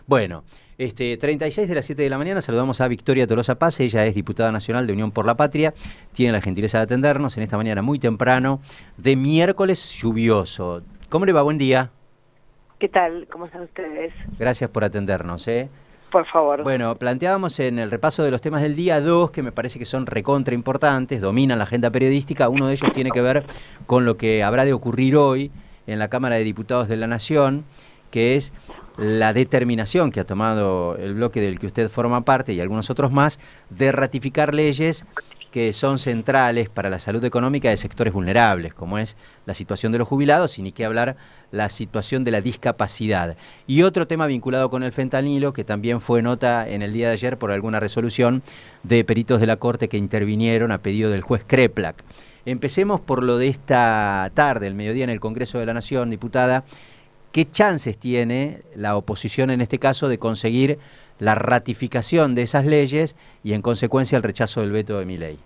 Bueno, 36 de las 7 de la mañana saludamos a Victoria Tolosa Paz. Ella es diputada nacional de Unión por la Patria. Tiene la gentileza de atendernos en esta mañana muy temprano de miércoles lluvioso. ¿Cómo le va? Buen día. ¿Qué tal? ¿Cómo están ustedes? Gracias por atendernos. Por favor. Bueno, planteábamos en el repaso de los temas del día dos que me parece que son recontra importantes, dominan la agenda periodística. Uno de ellos tiene que ver con lo que habrá de ocurrir hoy en la Cámara de Diputados de la Nación, que es la determinación que ha tomado el bloque del que usted forma parte y algunos otros más, de ratificar leyes que son centrales para la salud económica de sectores vulnerables, como es la situación de los jubilados y ni qué hablar la situación de la discapacidad. Y otro tema vinculado con el fentanilo, que también fue nota en el día de ayer por alguna resolución de peritos de la Corte que intervinieron a pedido del juez Kreplak. Empecemos por lo de esta tarde, el mediodía en el Congreso de la Nación, diputada. ¿Qué chances tiene la oposición en este caso de conseguir la ratificación de esas leyes y en consecuencia el rechazo del veto de Milei?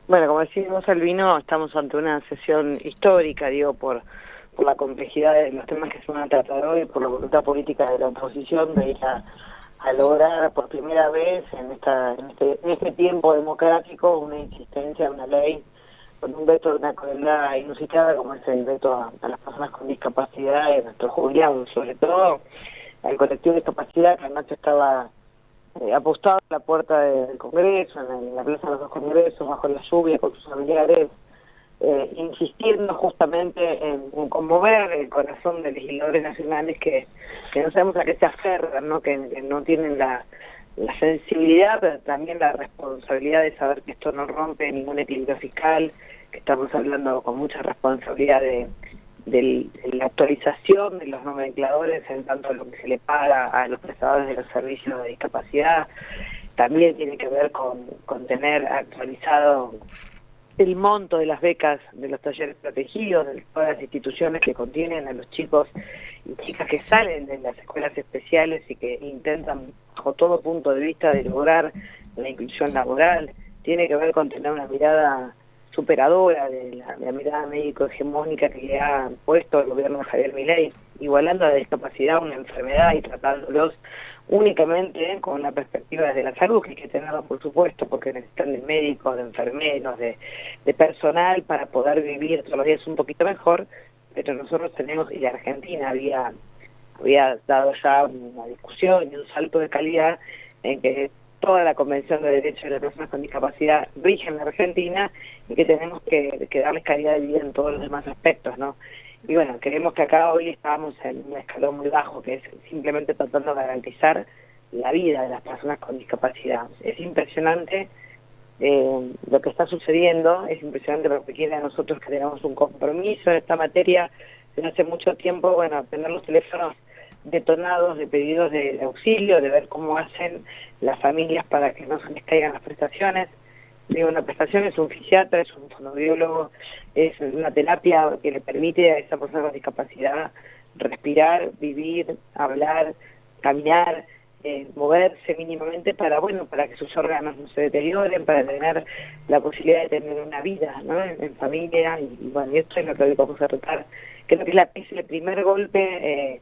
Bueno, como decimos Albino, estamos ante una sesión histórica, por la complejidad de los temas que se van a tratar hoy, por la voluntad política de la oposición de ir a lograr por primera vez en este tiempo democrático una insistencia, una ley con un veto de una crueldad inusitada como es el veto a las personas con discapacidad y a nuestros jubilados, sobre todo al colectivo de discapacidad que anoche estaba apostado a la puerta del Congreso, en la plaza de los dos Congresos, bajo la lluvia con sus familiares, insistiendo justamente en conmover el corazón de legisladores nacionales que no sabemos a qué se aferran, ¿no? Que no tienen la sensibilidad, pero también la responsabilidad de saber que esto no rompe ningún equilibrio fiscal, que estamos hablando con mucha responsabilidad de la actualización de los nomencladores en tanto lo que se le paga a los prestadores de los servicios de discapacidad. También tiene que ver con tener actualizado el monto de las becas de los talleres protegidos, de todas las instituciones que contienen a los chicos y chicas que salen de las escuelas especiales y que intentan, bajo todo punto de vista, de lograr la inclusión laboral. Tiene que ver con tener una mirada superadora de la mirada médico-hegemónica que le ha puesto el gobierno de Javier Milei, igualando a la discapacidad una enfermedad y tratándolos únicamente con la perspectiva de la salud, que hay que tenerla por supuesto, porque necesitan de médicos, de enfermeros, de personal para poder vivir todos los días un poquito mejor, pero nosotros tenemos, y la Argentina había dado ya una discusión y un salto de calidad en que toda la Convención de Derechos de las Personas con Discapacidad rige en la Argentina y que tenemos que darles calidad de vida en todos los demás aspectos, ¿no? Y bueno, creemos que acá hoy estábamos en un escalón muy bajo, que es simplemente tratando de garantizar la vida de las personas con discapacidad. Es impresionante lo que está sucediendo, es impresionante lo que quiere a nosotros que tenemos un compromiso en esta materia desde hace mucho tiempo, bueno, tener los teléfonos detonados de pedidos de auxilio, de ver cómo hacen las familias para que no se les caigan las prestaciones. Digo, una prestación es un fisiatra, es un fonoaudiólogo, es una terapia que le permite a esa persona con discapacidad respirar, vivir, hablar, caminar, moverse mínimamente para que sus órganos no se deterioren, para tener la posibilidad de tener una vida, ¿no? En familia, y bueno, y esto es lo que hoy vamos a tratar. Creo que es el primer golpe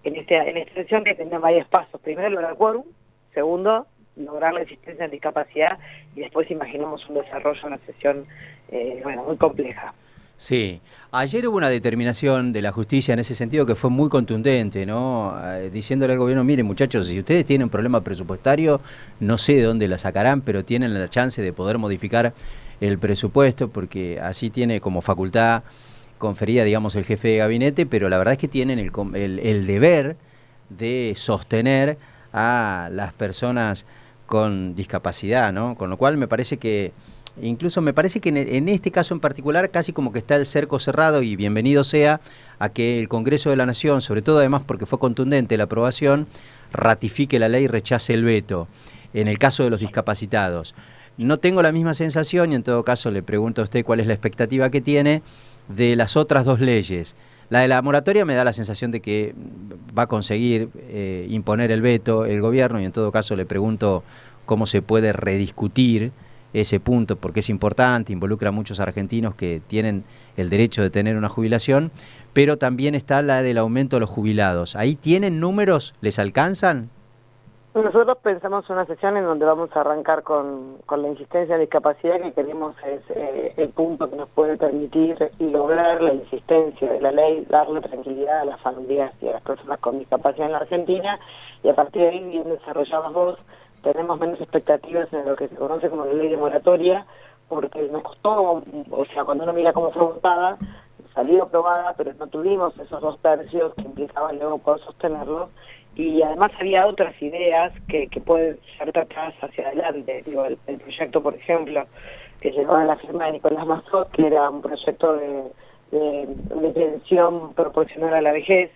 en esta sesión que tendrá varios pasos. Primero, lograr quórum. Segundo, lograr la existencia de discapacidad, y después imaginamos un desarrollo, una sesión muy compleja. Sí, ayer hubo una determinación de la justicia en ese sentido que fue muy contundente, ¿no? Diciéndole al gobierno, miren muchachos, si ustedes tienen un problema presupuestario, no sé de dónde la sacarán, pero tienen la chance de poder modificar el presupuesto, porque así tiene como facultad conferida, digamos, el jefe de gabinete, pero la verdad es que tienen el deber de sostener a las personas con discapacidad, ¿no? Con lo cual me parece que en este caso en particular casi como que está el cerco cerrado, y bienvenido sea a que el Congreso de la Nación, sobre todo además porque fue contundente la aprobación, ratifique la ley y rechace el veto en el caso de los discapacitados. No tengo la misma sensación, y en todo caso le pregunto a usted cuál es la expectativa que tiene de las otras dos leyes. La de la moratoria me da la sensación de que va a conseguir imponer el veto el gobierno, y en todo caso le pregunto cómo se puede rediscutir ese punto porque es importante, involucra a muchos argentinos que tienen el derecho de tener una jubilación, pero también está la del aumento de los jubilados. ¿Ahí tienen números? ¿Les alcanzan? Nosotros pensamos una sesión en donde vamos a arrancar con la insistencia en discapacidad, que queremos es el punto que nos puede permitir y lograr la insistencia de la ley, darle tranquilidad a las familias y a las personas con discapacidad en la Argentina, y a partir de ahí, bien desarrollados vos, tenemos menos expectativas en lo que se conoce como la ley de moratoria, porque nos costó, o sea, cuando uno mira cómo fue votada, salió aprobada, pero no tuvimos esos 2/3 que implicaban luego poder sostenerlo, y además había otras ideas que pueden ser tratadas hacia adelante. Digo, el proyecto, por ejemplo, que llegó a la firma de Nicolás Mazzot, que era un proyecto de pensión proporcional a la vejez,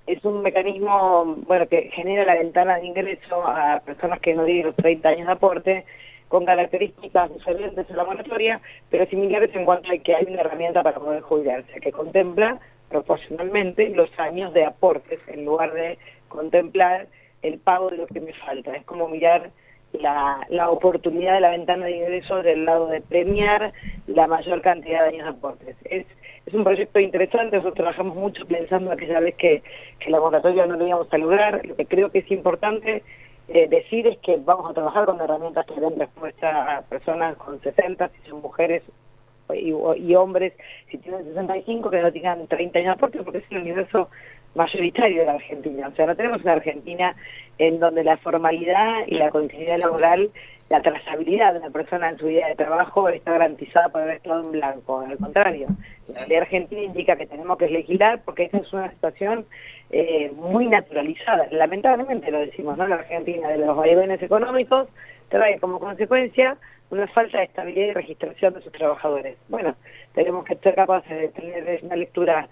es un mecanismo, bueno, que genera la ventana de ingreso a personas que no tienen los 30 años de aporte, con características diferentes en la moratoria, pero similares en cuanto a que hay una herramienta para poder jubilarse, que contempla proporcionalmente los años de aportes en lugar de contemplar el pago de lo que me falta. Es como mirar la oportunidad de la ventana de ingresos del lado de premiar la mayor cantidad de años de aportes. Es un proyecto interesante. Nosotros trabajamos mucho pensando aquella vez que la moratoria no lo íbamos a lograr. Lo que creo que es importante decir es que vamos a trabajar con herramientas que den respuesta a personas con 60, si son mujeres y hombres, si tienen 65, que no tengan 30 años de aporte, porque es el universo mayoritario de la Argentina. O sea, no tenemos una Argentina en donde la formalidad y la continuidad laboral, la trazabilidad de una persona en su vida de trabajo está garantizada por haber estado en blanco. Al contrario, la ley argentina indica que tenemos que legislar porque esta es una situación muy naturalizada. Lamentablemente lo decimos, ¿no? La Argentina, de los vaivenes económicos, trae como consecuencia una falta de estabilidad y registración de sus trabajadores. Bueno, tenemos que ser capaces de tener una lectura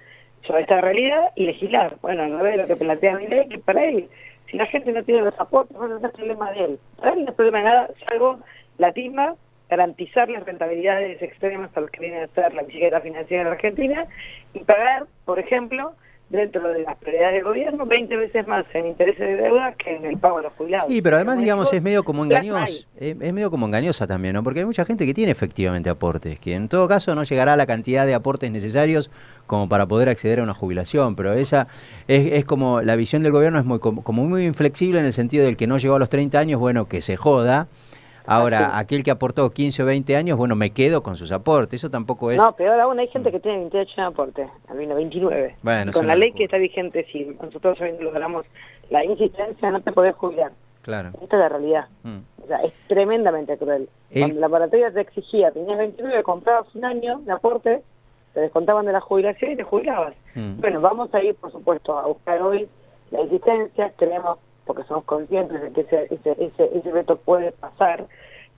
sobre esta realidad y legislar. Bueno, a ver lo que plantea mi ley, que para él, si la gente no tiene los aportes, bueno, no es problema de él. Para él no es problema de nada, salvo la TIMA, garantizar las rentabilidades extremas a los que viene a ser la bicicleta financiera en la Argentina y pagar, por ejemplo, dentro de las prioridades del gobierno, 20 veces más en intereses de deuda que en el pago de los jubilados. Sí, pero además, digamos, es medio como engañoso, es medio como engañosa también, ¿no? Porque hay mucha gente que tiene efectivamente aportes, que en todo caso no llegará a la cantidad de aportes necesarios como para poder acceder a una jubilación, pero esa es como, la visión del gobierno es muy como muy inflexible en el sentido del que no llegó a los 30 años, bueno, que se joda. Ahora, aquel que aportó 15 o 20 años, bueno, me quedo con sus aportes, eso tampoco es... No, peor aún, hay gente que tiene 28 en aporte, Albino, 29. Bueno, con la ley que está vigente, si nosotros logramos la insistencia, no te podés jubilar. Claro. Esta es la realidad. O sea, es tremendamente cruel. Cuando la moratoria te exigía, tenías 29, comprabas un año de aporte, te descontaban de la jubilación y te jubilabas. Bueno, vamos a ir, por supuesto, a buscar hoy la insistencia, creemos, porque somos conscientes de que ese reto puede pasar,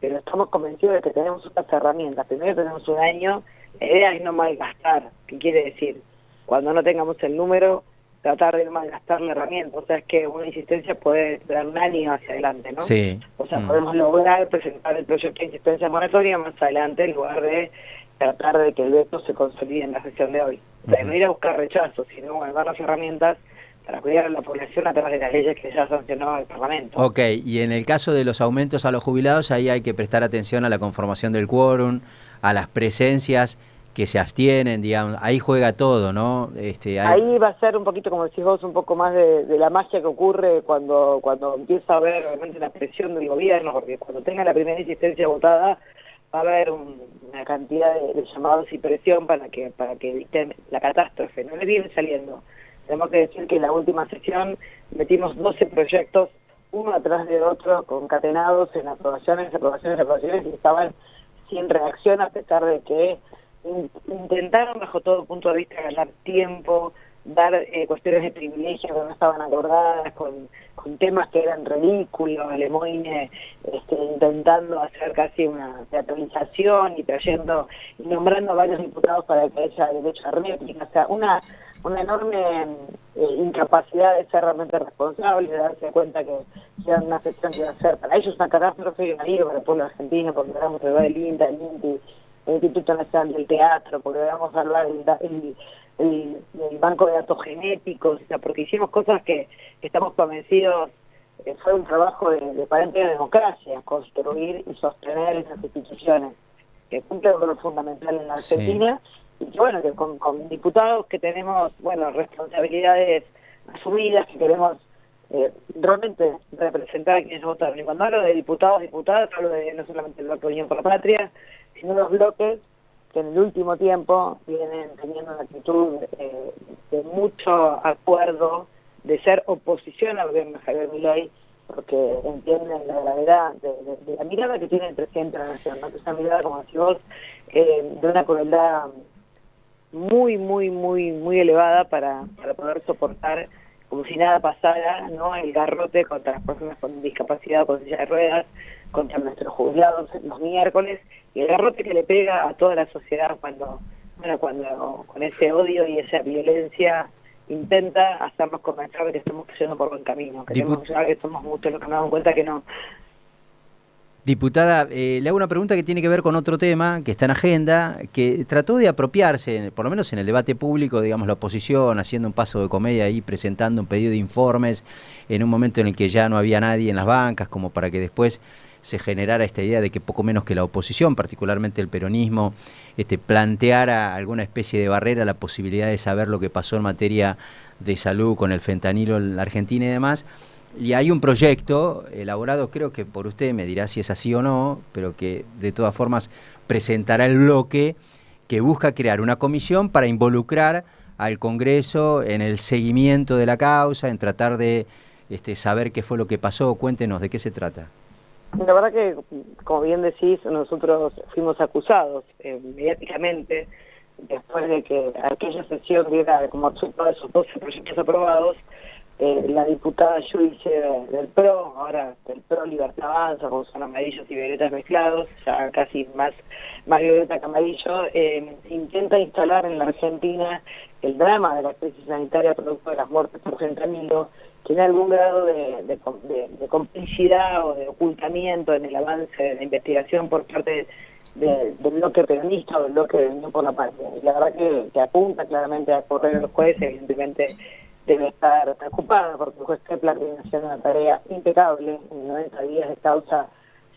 pero estamos convencidos de que tenemos otras herramientas. Primero tenemos un año, la idea es no malgastar. ¿Qué quiere decir? Cuando no tengamos el número, tratar de no malgastar la herramienta. O sea, es que una insistencia puede dar un año hacia adelante, ¿no? Sí. O sea, podemos lograr presentar el proyecto de insistencia moratoria más adelante en lugar de tratar de que el veto se consolide en la sesión de hoy. O sea, no ir a buscar rechazos, sino guardar las herramientas para cuidar a la población a través de las leyes que ya sancionó el Parlamento. Ok, y en el caso de los aumentos a los jubilados, ahí hay que prestar atención a la conformación del quórum, a las presencias que se abstienen, digamos, ahí juega todo, ¿no? Ahí va a ser un poquito, como decís vos, un poco más de la magia que ocurre cuando empieza a haber realmente la presión del gobierno, porque cuando tenga la primera insistencia votada, va a haber una cantidad de llamados y presión para que eviten la catástrofe. No le viene saliendo. Tenemos que decir que en la última sesión metimos 12 proyectos, uno atrás de otro, concatenados en aprobaciones, y estaban sin reacción, a pesar de que intentaron bajo todo punto de vista ganar tiempo, dar cuestiones de privilegio que no estaban acordadas, con temas que eran ridículos, Lemoine intentando hacer casi una teatralización y trayendo y nombrando a varios diputados para que haya derecho a réplica, o sea, una enorme incapacidad de ser realmente responsable, de darse cuenta que era una sesión que iba a ser para ellos una catástrofe y un alivio para el pueblo argentino, porque logramos salvar el INTA, el INTI, el Instituto Nacional del Teatro, porque logramos salvar el banco de datos genéticos, o sea, porque hicimos cosas que estamos convencidos fue un trabajo de aparente democracia, construir y sostener esas instituciones que cumplen un rol fundamental en la Argentina, y que bueno, que con diputados que tenemos, bueno, responsabilidades asumidas, que queremos realmente representar a quienes votaron. Y cuando hablo de diputados, diputadas, hablo de no solamente el bloque Unión por la Patria, sino los bloques que en el último tiempo vienen teniendo una actitud de mucho acuerdo, de ser oposición al gobierno de Javier Milei, porque entienden la gravedad de la mirada que tiene el presidente de la Nación, ¿no? Que es una mirada, como decís vos, de una crueldad muy elevada para poder soportar, como si nada pasara, ¿no? El garrote contra las personas con discapacidad o con silla de ruedas, contra nuestros jubilados los miércoles, y el garrote que le pega a toda la sociedad cuando con ese odio y esa violencia intenta hacernos convencer de que estamos yendo por buen camino, que somos muchos los que nos damos cuenta que no. Diputada, le hago una pregunta que tiene que ver con otro tema que está en agenda, que trató de apropiarse, por lo menos en el debate público, digamos, la oposición, haciendo un paso de comedia ahí, presentando un pedido de informes, en un momento en el que ya no había nadie en las bancas, como para que después se generara esta idea de que poco menos que la oposición, particularmente el peronismo, planteara alguna especie de barrera a la posibilidad de saber lo que pasó en materia de salud con el fentanilo en la Argentina y demás. Y hay un proyecto elaborado, creo que por usted, me dirá si es así o no, pero que de todas formas presentará el bloque, que busca crear una comisión para involucrar al Congreso en el seguimiento de la causa, en tratar de saber qué fue lo que pasó. Cuéntenos, ¿de qué se trata? La verdad que, como bien decís, nosotros fuimos acusados mediáticamente después de que aquella sesión diera como resultado de esos 12 proyectos aprobados. La diputada Judice del PRO, ahora del PRO Libertad Avanza, con son amarillos y violetas mezclados, ya casi más violeta que amarillo, intenta instalar en la Argentina el drama de la crisis sanitaria producto de las muertes por fentanilo, tiene algún grado de complicidad o de ocultamiento en el avance de la investigación por parte del bloque peronista o del bloque de Unión por la Patria. Y la verdad que apunta claramente a correr a los jueces, evidentemente debe estar preocupada porque el juez Kepler viene haciendo una tarea impecable. En 90 días de causa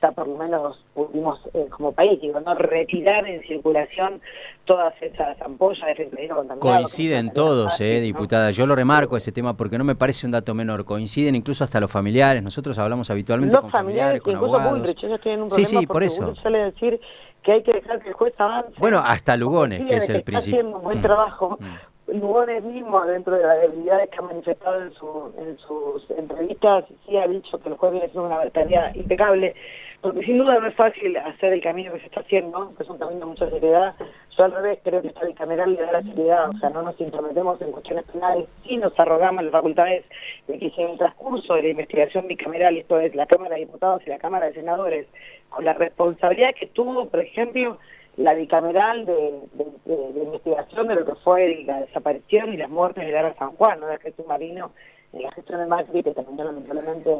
ya por lo menos pudimos como país, ¿no? Retirar en circulación todas esas ampollas de fentanilo contaminado. Coinciden todos, diputada. Yo lo remarco ese tema porque no me parece un dato menor. Coinciden incluso hasta los familiares. Nosotros hablamos habitualmente con familiares, con abogados. Ellos tienen un problema sí, por eso. Suele decir que hay que dejar que el juez avance. Bueno, hasta Lugones, que es el principio. Está haciendo un buen trabajo. Lugones mismo, dentro de las debilidades que ha manifestado en sus entrevistas, sí ha dicho que el juez viene haciendo una tarea impecable, porque sin duda no es fácil hacer el camino que se está haciendo, que es un camino de mucha seriedad. Yo al revés creo que esta bicameral le da la seriedad, o sea, no nos intrometemos en cuestiones penales, sí nos arrogamos las facultades de que si en el transcurso de la investigación bicameral, esto es la Cámara de Diputados y la Cámara de Senadores, con la responsabilidad que tuvo, por ejemplo, la bicameral de investigación de lo que fue la desaparición y las muertes de Lara San Juan, ¿no? De aquel submarino en la gestión de Macri, que terminó lamentablemente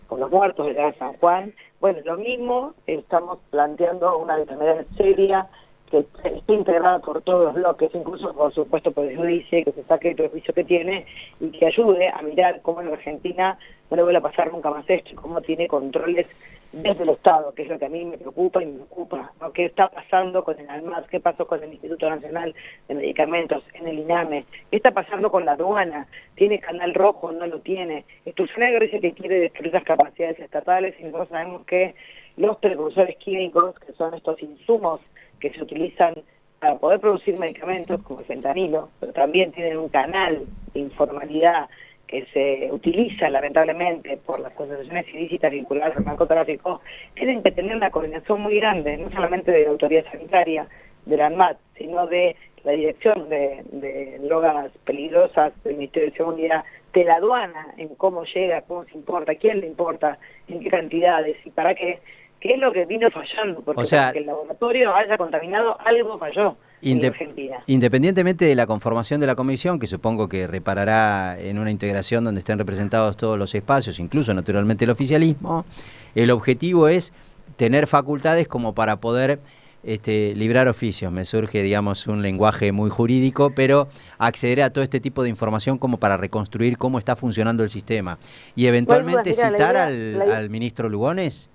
con los muertos de Lara San Juan. Bueno, lo mismo, estamos planteando una bicameral seria, que esté integrada por todos los bloques, incluso por supuesto por el judicio, que se saque el prejuicio que tiene y que ayude a mirar cómo en Argentina no le vuelve a pasar nunca más esto, y cómo tiene controles desde el Estado, que es lo que a mí me preocupa y me ocupa, ¿no? ¿Qué está pasando con el ANMAT? ¿Qué pasó con el Instituto Nacional de Medicamentos, en el INAME? ¿Qué está pasando con la aduana? ¿Tiene canal rojo? ¿No lo tiene? Sturzenegger dice que quiere destruir las capacidades estatales y nosotros sabemos que los precursores químicos, que son estos insumos que se utilizan para poder producir medicamentos como el fentanilo, pero también tienen un canal de informalidad que se utiliza lamentablemente por las asociaciones ilícitas vinculadas al narcotráfico, tienen que tener una coordinación muy grande, no solamente de la autoridad sanitaria, de la ANMAT, sino de la Dirección de Drogas Peligrosas del Ministerio de Seguridad, de la aduana, en cómo llega, cómo se importa, quién le importa, en qué cantidades y para qué. ¿Qué es lo que vino fallando? Porque para que el laboratorio haya contaminado, algo falló en Argentina. Independientemente de la conformación de la comisión, que supongo que reparará en una integración donde estén representados todos los espacios, incluso naturalmente el oficialismo, el objetivo es tener facultades como para poder librar oficios, me surge, digamos, un lenguaje muy jurídico, pero acceder a todo este tipo de información como para reconstruir cómo está funcionando el sistema. Y No hay dudas, eventualmente mira, citar al ministro Lugones.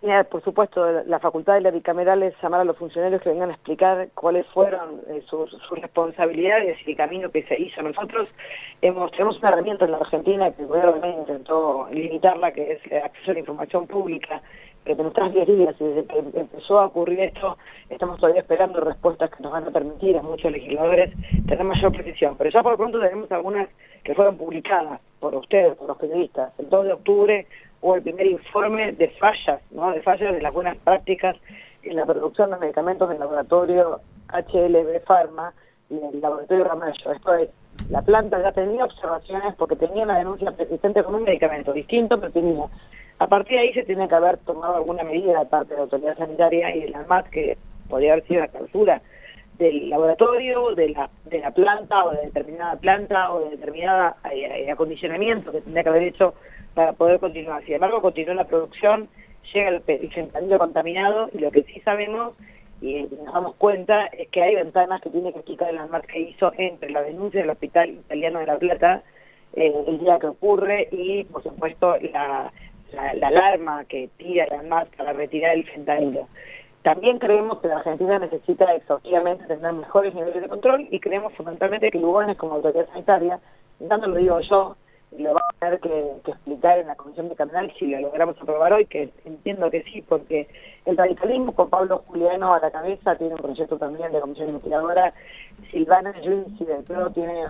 Mira, por supuesto, la facultad de la bicameral es llamar a los funcionarios que vengan a explicar cuáles fueron sus responsabilidades y el camino que se hizo. Nosotros tenemos una herramienta en la Argentina que el gobierno también intentó limitarla, que es el acceso a la información pública, que tenemos 10 días y desde que empezó a ocurrir esto, estamos todavía esperando respuestas que nos van a permitir a muchos legisladores tener mayor precisión. Pero ya por pronto tenemos algunas que fueron publicadas por ustedes, por los periodistas. El 2 de octubre hubo el primer informe de fallas, ¿no? De fallas de las buenas prácticas en la producción de medicamentos del laboratorio HLB Pharma y el laboratorio Ramallo. Esto es, la planta ya tenía observaciones porque tenía una denuncia persistente con un medicamento distinto, pero tenía. A partir de ahí se tiene que haber tomado alguna medida de parte de la autoridad sanitaria y de la ANMAT, que podría haber sido la clausura del laboratorio, de la planta o de determinada planta o de determinada acondicionamiento que tendría que haber hecho para poder continuar. Sin embargo, continuó la producción, llega el fentanilo contaminado y lo que sí sabemos y nos damos cuenta es que hay ventanas que tiene que explicar el ANMAT que hizo entre la denuncia del Hospital Italiano de La Plata el día que ocurre y, por supuesto, la alarma que tira el ANMAT para retirar el fentanilo. También creemos que la Argentina necesita exhaustivamente tener mejores niveles de control y creemos fundamentalmente que Lugones como autoridad sanitaria, tanto lo digo yo, y lo va a tener que explicar en la Comisión Bicameral si lo logramos aprobar hoy, que entiendo que sí, porque el radicalismo con Pablo Juliano a la cabeza tiene un proyecto también de comisión investigadora, Silvana Giunzi del PRO tiene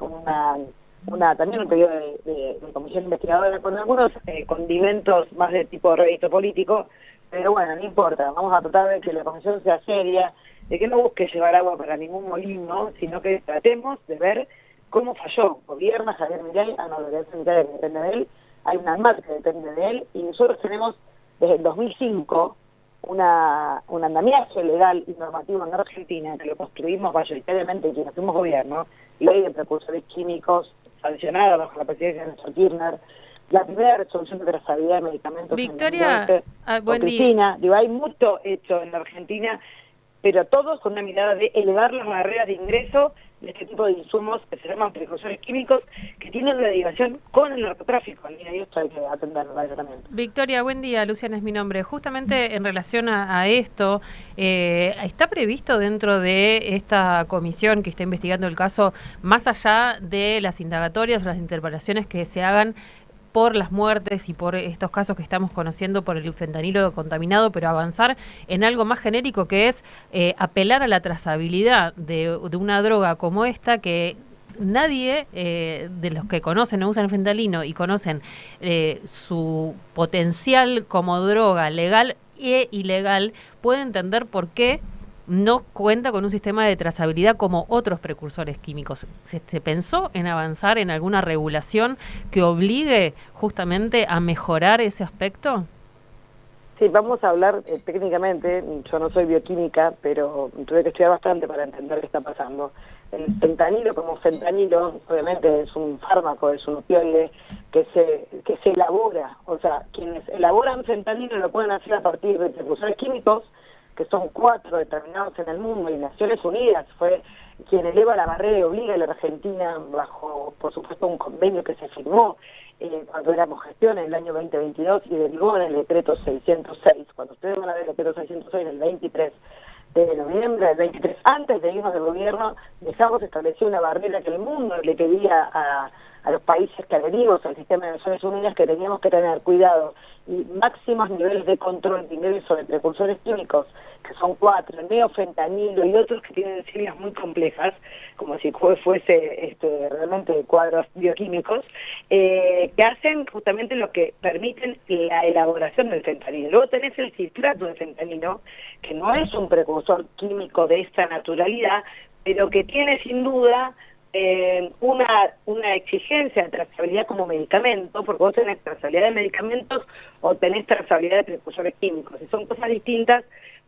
también un periodo de comisión investigadora con algunos condimentos más de tipo rédito político, pero bueno, no importa, vamos a tratar de que la comisión sea seria, de que no busque llevar agua para ningún molino, sino que tratemos de ver cómo falló. Gobierna Javier Milei, la autoridad sanitaria que depende de él, hay una ANMAT que depende de él, y nosotros tenemos desde el 2005 un andamiaje legal y normativo en Argentina, que lo construimos mayoritariamente quienes fuimos gobierno, ley de precursores químicos, sancionada bajo la presidencia de Néstor Kirchner, la primera resolución de trazabilidad de medicamentos Victoria, en buen Cristina. Digo, hay mucho hecho en la Argentina, pero todos con una mirada de elevar las barreras de ingreso de este tipo de insumos que se llaman precursores químicos, que tienen una derivación con el narcotráfico. Y esto hay que atenderlo también. Victoria, buen día. Luciana es mi nombre. Justamente en relación a esto, ¿está previsto dentro de esta comisión que está investigando el caso, más allá de las indagatorias o las interpelaciones que se hagan por las muertes y por estos casos que estamos conociendo por el fentanilo contaminado, pero avanzar en algo más genérico que es apelar a la trazabilidad de una droga como esta que nadie de los que conocen o usan el fentanilo y conocen su potencial como droga legal e ilegal puede entender por qué no cuenta con un sistema de trazabilidad como otros precursores químicos. ¿Se pensó en avanzar en alguna regulación que obligue justamente a mejorar ese aspecto? Sí, vamos a hablar técnicamente. Yo no soy bioquímica, pero tuve que estudiar bastante para entender qué está pasando. El fentanilo como fentanilo, obviamente es un fármaco, es un opioide que se elabora. O sea, quienes elaboran fentanilo lo pueden hacer a partir de precursores químicos, que son 4 determinados en el mundo, y Naciones Unidas fue quien eleva la barrera y obliga a la Argentina, bajo, por supuesto, un convenio que se firmó cuando éramos gestión en el año 2022 y derivó en el decreto 606. Cuando ustedes van a ver el decreto 606 el 23 de noviembre del 23, antes de irnos del gobierno, dejamos establecer una barrera que el mundo le pedía a los países que adherimos al sistema de Naciones Unidas, que teníamos que tener cuidado y máximos niveles de control de ingreso de precursores químicos, que son 4, el neofentanilo y otros que tienen siglas muy complejas, como si fuese realmente cuadros bioquímicos, que hacen justamente lo que permiten la elaboración del fentanilo. Luego tenés el citrato de fentanilo, que no es un precursor químico de esta naturalidad, pero que tiene sin duda una exigencia de trazabilidad como medicamento, porque vos tenés trazabilidad de medicamentos o tenés trazabilidad de precursores químicos, y son cosas distintas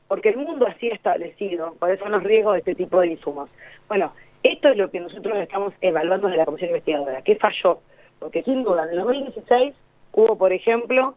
porque el mundo así ha establecido cuáles son los riesgos de este tipo de insumos. Bueno, esto es lo que nosotros estamos evaluando de la Comisión Investigadora. ¿Qué falló? Porque sin duda en el 2016 hubo, por ejemplo,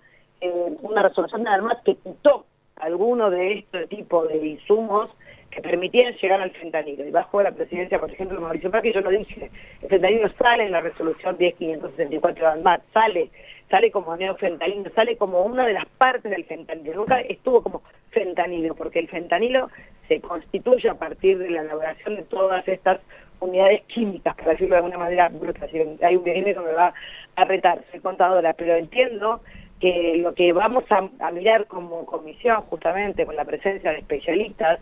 una resolución de ANMAT que quitó alguno de este tipo de insumos que permitían llegar al fentanilo. Y bajo la presidencia, por ejemplo, de Mauricio Macri, yo lo dije, el fentanilo sale en la resolución 10.564 de ANMAT, sale como neofentanilo, sale como una de las partes del fentanilo. Nunca estuvo como fentanilo, porque el fentanilo se constituye a partir de la elaboración de todas estas unidades químicas, para decirlo de alguna manera bruta. Si hay un bioquímico que me va a retar, soy contadora, pero entiendo que lo que vamos a mirar como comisión, justamente con la presencia de especialistas,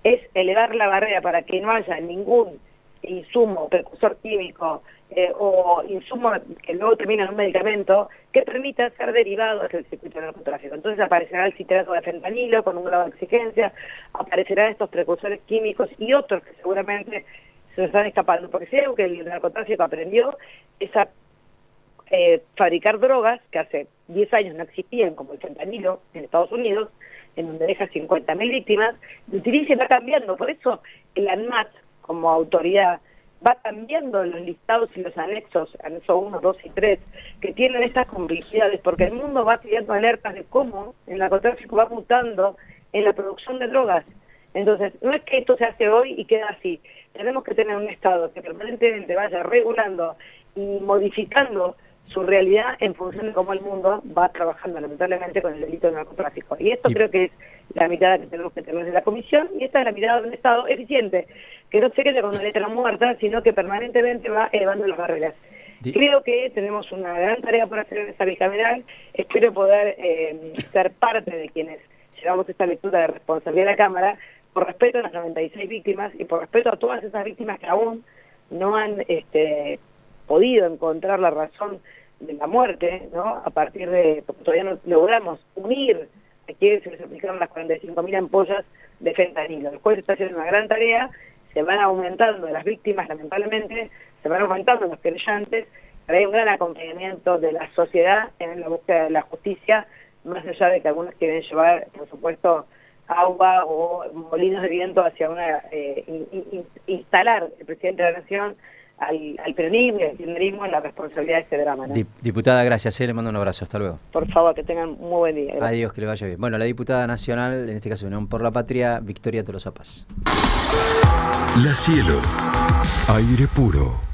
es elevar la barrera para que no haya ningún insumo, precursor químico o insumo que luego termina en un medicamento que permita ser derivado del circuito del narcotráfico. Entonces aparecerá el citrato de fentanilo con un grado de exigencia, aparecerán estos precursores químicos y otros que seguramente se nos están escapando, porque si hay algo que el narcotráfico aprendió es a fabricar drogas que hace 10 años no existían, como el fentanilo en Estados Unidos, en donde deja 50.000 víctimas, y utiliza y va cambiando. Por eso el ANMAT, como autoridad, va cambiando los listados y los anexos, anexo 1, 2 y 3, que tienen estas complejidades, porque el mundo va creando alertas de cómo el narcotráfico va mutando en la producción de drogas. Entonces, no es que esto se hace hoy y queda así. Tenemos que tener un Estado que permanentemente vaya regulando y modificando su realidad en función de cómo el mundo va trabajando lamentablemente con el delito de narcotráfico. Y esto creo que es la mirada que tenemos que tener de la Comisión, y esta es la mirada de un Estado eficiente, que no se quede con una letra muerta, sino que permanentemente va elevando las barreras. Creo que tenemos una gran tarea por hacer en esta bicameral. Espero poder ser parte de quienes llevamos esta lectura de responsabilidad a la Cámara, por respeto a las 96 víctimas y por respeto a todas esas víctimas que aún no han podido encontrar la razón de la muerte, ¿no? A partir de, porque todavía no logramos unir a quienes se les aplicaron las 45.000 ampollas de fentanilo. El juez está haciendo una gran tarea, se van aumentando las víctimas, lamentablemente, se van aumentando los querellantes, pero hay un gran acompañamiento de la sociedad en la búsqueda de la justicia, más allá de que algunos quieren llevar, por supuesto, agua o molinos de viento hacia instalar el presidente de la Nación al peronismo y al kirchnerismo en la responsabilidad de este drama, ¿no? Diputada, gracias, le mando un abrazo, hasta luego. Por favor, que tengan muy buen día. Gracias. Adiós, que le vaya bien. Bueno, la diputada nacional, en este caso Unión por la Patria, Victoria Tolosa Paz. La Cielo, aire puro.